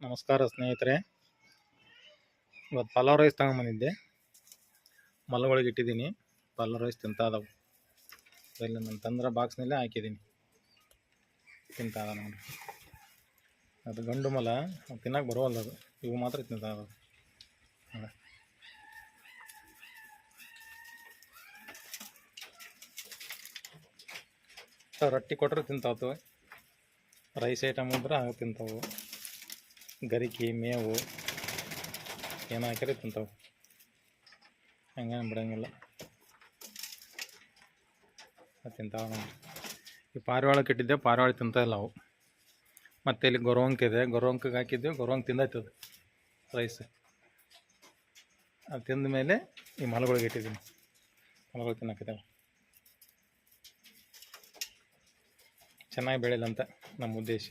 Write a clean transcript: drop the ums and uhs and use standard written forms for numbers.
ನಮಸ್ಕಾರ ಸ್ನೇಹಿತರೆ. ಇವತ್ತು ಪಲಾವ್ ರೈಸ್ ತಗೊಂಬಂದಿದ್ದೆ. ಮಲಗಳಿಗೆ ಇಟ್ಟಿದ್ದೀನಿ. ಪಲಾವ್ ರೈಸ್ ತಿಂತಾ ಇದಾವೆ. ಇಲ್ಲಿ ನಾನು ತಂದ್ರೆ ಬಾಕ್ಸ್ನಲ್ಲೇ ಹಾಕಿದ್ದೀನಿ. ತಿಂತಾ ಇದಾವೆ ನೋಡಿ. ಅದು ಗಂಡು ಮಲ ತಿನ್ನಕ್ಕೆ ಬರೋವಲ್ಲ. ಅದು ಇವು ಮಾತ್ರ ತಿಂತಾ ಇದಾವೆ. ರೊಟ್ಟಿ ಕೊಟ್ಟರೆ ತಿಂತಾವೆ. ರೈಸ್ ಐಟಮ್ ಇದ್ರೆ ಆಗ ತಿಂತಾವೆ. ಗರಿಕೆ ಮೇವು ಏನು ಹಾಕಿದ್ರೆ ತಿಂತಾವೆ. ಹಂಗೇನು ಬಿಡೋಂಗಿಲ್ಲ, ತಿಂತಾವೆ ನೋಡಿ. ಈ ಪಾರಿವಾಳಕ್ಕೆ ಇಟ್ಟಿದ್ದೆ, ಪಾರಿವಾಳ ತಿಂತಾ ಇಲ್ಲ ಅವು. ಮತ್ತು ಇಲ್ಲಿ ಗೊರವಂಕ ಇದೆ, ಗೊರವಂಕಗೆ ಹಾಕಿದ್ದೆ, ಗೊರವಂಕ ತಿಂದಾಯ್ತದೆ ರೈಸ್. ಅದು ತಿಂದ ಮೇಲೆ ಈ ಮಲಗಳಿಗೆ ಇಟ್ಟಿದ್ದೀನಿ. ಮಲಗಳು ತಿನ್ನಕ್ಕಿದ್ದಾವೆ. ಚೆನ್ನಾಗಿ ಬೆಳೆಯಲ್ಲ ಅಂತ ನಮ್ಮ ಉದ್ದೇಶ.